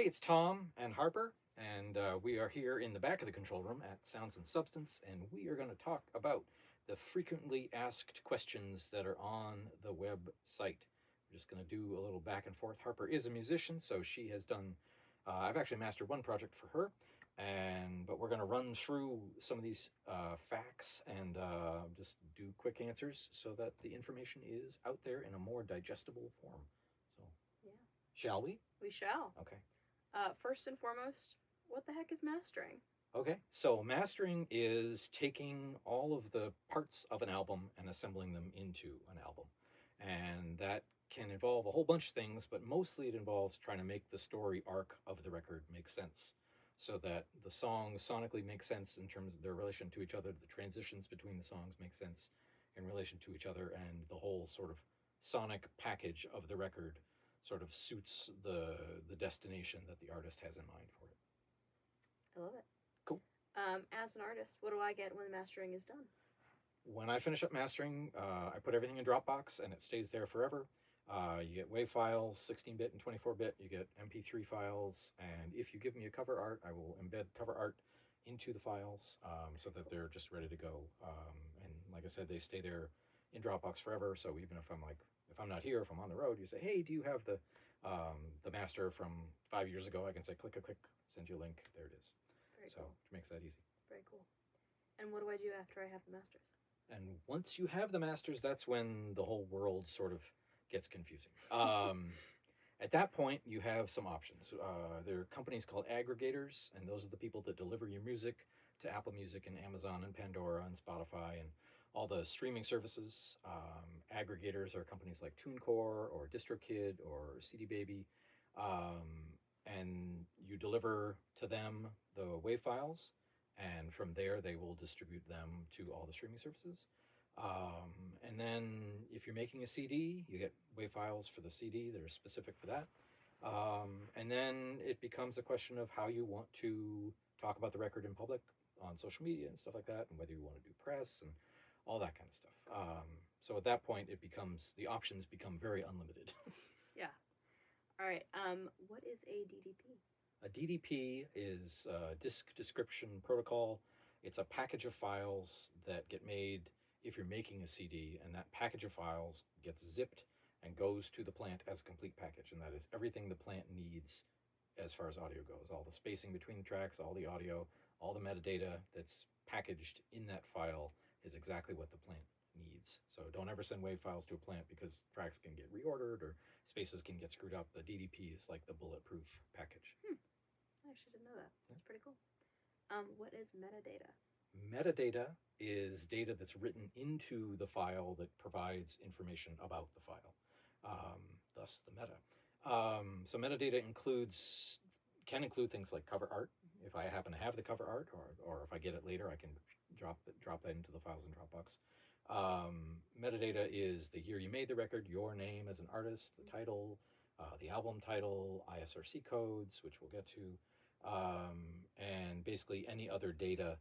Hey, it's Tom and Harper, and we are here in the back of the control room at Sounds and Substance, and we are going to talk about the frequently asked questions that are on the website. We're just going to do a little back and forth. Harper is a musician, so she has done. I've actually mastered one project for her, but we're going to run through some of these facts and just do quick answers so that the information is out there in a more digestible form. So, yeah, shall we? we shall. Okay. First and foremost, what the heck is mastering? Okay, so mastering is taking all of the parts of an album and assembling them into an album. And that can involve a whole bunch of things, but mostly it involves trying to make the story arc of the record make sense so that the songs sonically make sense in terms of their relation to each other, the transitions between the songs make sense in relation to each other, and the whole sort of sonic package of the record sort of suits the destination that the artist has in mind for it. I love it. Cool. As an artist, what do I get when the mastering is done? When I finish up mastering, I put everything in Dropbox and it stays there forever. You get WAV files, 16-bit and 24-bit. You get MP3 files, and if you give me a cover art, I will embed cover art into the files so that they're just ready to go. And like I said, they stay there in Dropbox forever. So even if I'm not here, if I'm on the road, you say, "Hey, do you have the master from 5 years ago?" I can say, "Click, click, click, send you a link." There it is. Very So cool. it makes that easy. Very cool. And what do I do after I have the masters? And once you have the masters, that's when the whole world sort of gets confusing. At that point, you have some options. There are companies called aggregators, and those are the people that deliver your music to Apple Music and Amazon and Pandora and Spotify and all the streaming services. Aggregators are companies like TuneCore or DistroKid or CD Baby. And you deliver to them the WAV files, and from there they will distribute them to all the streaming services. And then if you're making a CD, you get WAV files for the CD that are specific for that. And then it becomes a question of how you want to talk about the record in public on social media and stuff like that, and whether you want to do press and all that kind of stuff. So at that point, the options become very unlimited. Yeah. All right. What is a DDP? A DDP is a disk description protocol. It's a package of files that get made if you're making a CD, and that package of files gets zipped and goes to the plant as a complete package, and that is everything the plant needs as far as audio goes. All the spacing between the tracks, all the audio, all the metadata that's packaged in that file is exactly what the plant needs. So don't ever send WAV files to a plant because tracks can get reordered or spaces can get screwed up. The DDP is like the bulletproof package. I actually didn't know that. That's pretty cool. What is metadata? Metadata is data that's written into the file that provides information about the file, thus the meta. So metadata can include things like cover art. If I happen to have the cover art, or if I get it later, I can drop that into the files in Dropbox. Metadata is the year you made the record, your name as an artist, the title, the album title, ISRC codes, which we'll get to, and basically any other data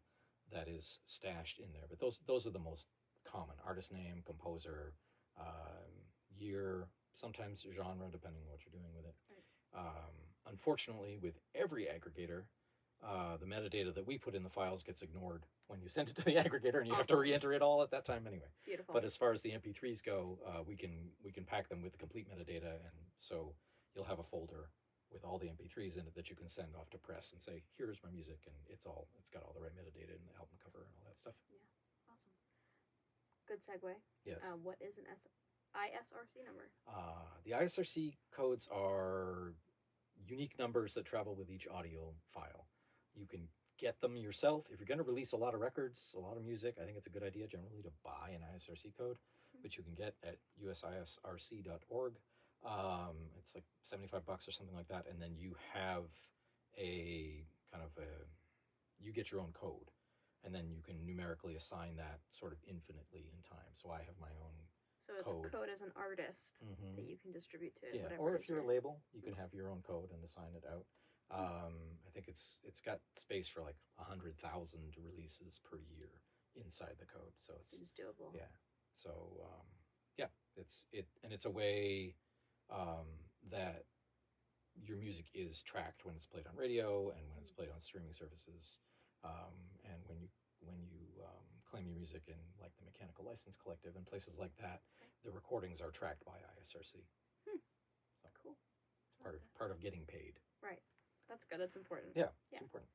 that is stashed in there. But those are the most common: artist name, composer, year, sometimes genre, depending on what you're doing with it. Right. Unfortunately, with every aggregator, the metadata that we put in the files gets ignored when you send it to the aggregator, and you have to re-enter it all at that time anyway. Beautiful. But as far as the MP3s go, we can pack them with the complete metadata, and so you'll have a folder with all the MP3s in it that you can send off to press and say, "Here's my music," and it's got all the right metadata and the album cover and all that stuff. Yeah, awesome. Good segue. Yes. What is an ISRC number? The ISRC codes are unique numbers that travel with each audio file. You can get them yourself. If you're going to release a lot of records, a lot of music, I think it's a good idea generally to buy an ISRC code, which you can get at usisrc.org. It's like $75 or something like that, and then you have you get your own code, and then you can numerically assign that sort of infinitely in time. So I have my own So it's code. A code as an artist that you can distribute to Yeah, whatever. or if you're a label, you can have your own code and assign it out. I think it's got space for like 100,000 releases per year inside the code, so it's Seems doable. Yeah, so it's a way that your music is tracked when it's played on radio and when it's played on streaming services, and when you claim your music in like the Mechanical License Collective and places like that, the recordings are tracked by ISRC. So Cool. it's part of getting paid. Right. That's good. That's important. Yeah, it's important.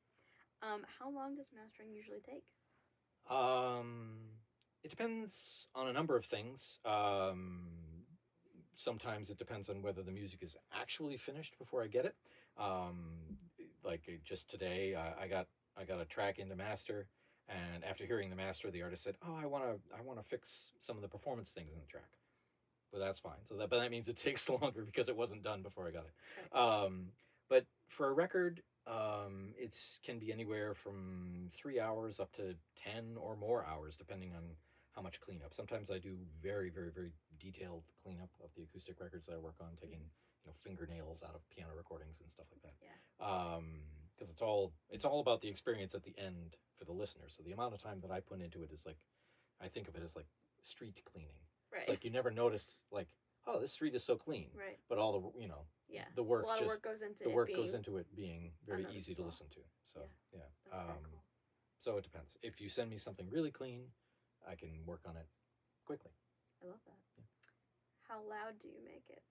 How long does mastering usually take? It depends on a number of things. Sometimes it depends on whether the music is actually finished before I get it. Like just today, I got a track into master, and after hearing the master, the artist said, "Oh, I want to fix some of the performance things in the track." But that's fine. But that means it takes longer because it wasn't done before I got it. Right. But for a record, it can be anywhere from 3 hours up to 10 or more hours, depending on how much cleanup. Sometimes I do very, very, very detailed cleanup of the acoustic records that I work on, taking fingernails out of piano recordings and stuff like that. Yeah. Because it's all about the experience at the end for the listener. So the amount of time that I put into it is like, I think of it as like street cleaning. Right. It's like you never noticed, like, oh, this street is so clean. Right. But all the the work a lot of work goes into it being very easy to listen to. So yeah. That's very cool. So it depends. If you send me something really clean, I can work on it quickly. I love that. Yeah. How loud do you make it?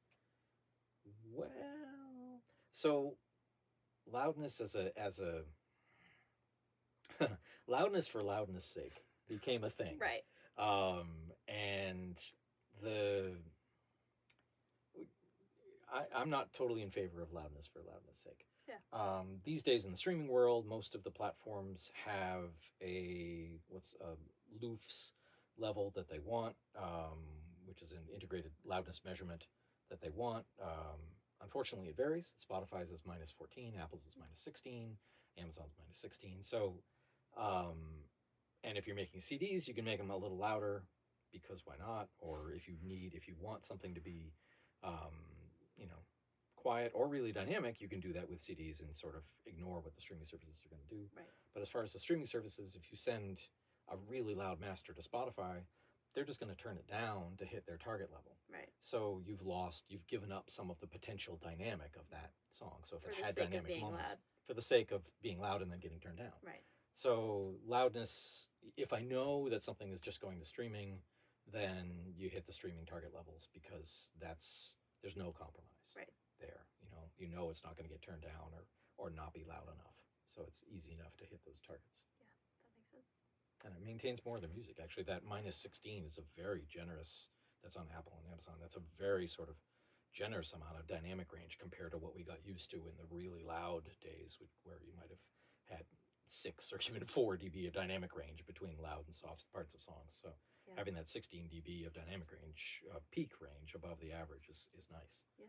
Well, so loudness as a loudness for loudness sake became a thing. Right. And I'm not totally in favor of loudness for loudness sake. Yeah. These days in the streaming world, most of the platforms have a LUFS level that they want, which is an integrated loudness measurement that they want. Unfortunately, it varies. Spotify's is -14, Apple's is -16, Amazon's -16. So, and if you're making CDs, you can make them a little louder because why not? Or if you want something to be, quiet or really dynamic, you can do that with CDs and sort of ignore what the streaming services are going to do. Right. But as far as the streaming services, if you send a really loud master to Spotify, they're just going to turn it down to hit their target level. Right. So you've given up some of the potential dynamic of that song. So if it had dynamic moments, for the sake of being loud and then getting turned down. Right. So loudness, if I know that something is just going to streaming, then you hit the streaming target levels because there's no compromise. Right. There, it's not going to get turned down or not be loud enough. So it's easy enough to hit those targets. Yeah, that makes sense. And it maintains more of the music. Actually, that -16 is a very generous, that's on Apple and Amazon, that's a very sort of generous amount of dynamic range compared to what we got used to in the really loud days where you might have had 6 or even 4 dB of dynamic range between loud and soft parts of songs. So having that 16 dB of dynamic range, peak range above the average is nice. Yeah,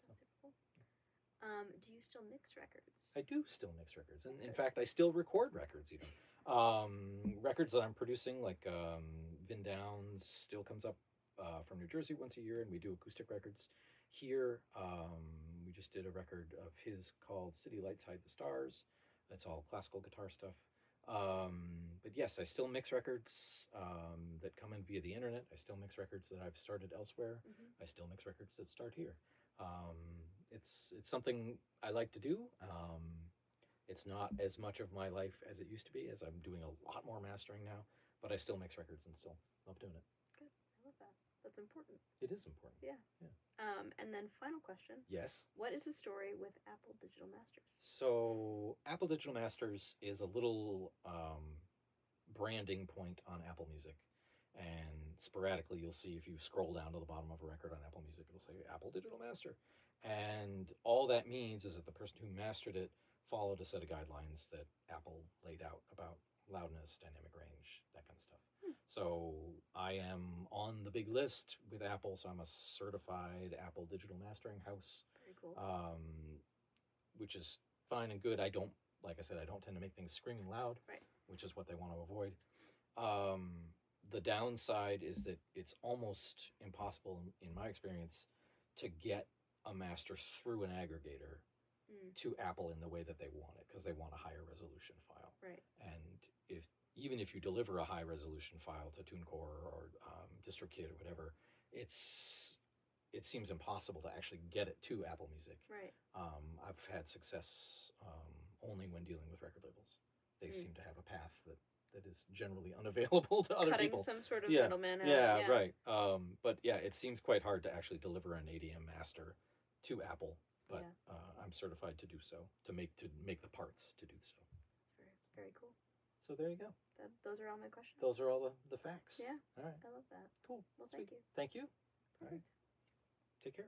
that's super cool. Do you still mix records? I do still mix records. And in fact, I still record records even. Records that I'm producing, like Vin Downs still comes up from New Jersey once a year, and we do acoustic records here. We just did a record of his called City Lights Hide the Stars. That's all classical guitar stuff. But yes, I still mix records that come in via the internet. I still mix records that I've started elsewhere. Mm-hmm. I still mix records that start here. It's something I like to do. It's not as much of my life as it used to be, as I'm doing a lot more mastering now, but I still mix records and still love doing it. Good. I love that. That's important. It is important. Yeah. And then final question. Yes. What is the story with Apple Digital Masters? So Apple Digital Masters is a little branding point on Apple Music. And sporadically, you'll see if you scroll down to the bottom of a record on Apple Music, it'll say Apple Digital Master. And all that means is that the person who mastered it followed a set of guidelines that Apple laid out about loudness, dynamic range, that kind of stuff. So I am on the big list with Apple, so I'm a certified Apple Digital Mastering House. Very cool. Which is fine and good. Like I said, I don't tend to make things screaming loud, right, which is what they want to avoid. The downside is that it's almost impossible, in my experience, to get a master through an aggregator to Apple in the way that they want it, because they want a higher resolution file. Right. And even if you deliver a high resolution file to TuneCore or DistroKid or whatever, it seems impossible to actually get it to Apple Music. Right. I've had success only when dealing with record labels. They seem to have a path that is generally unavailable to other people. Cutting some sort of Yeah. middleman out. Yeah, right. But yeah, it seems quite hard to actually deliver an ADM master to Apple. But I'm certified to do so, to make the parts to do so. Very, very cool. So there you go. Those are all my questions. Those are all the facts. Yeah. All right. I love that. Cool. Well, Sweet. thank you. Thank you. Perfect. All right. Take care.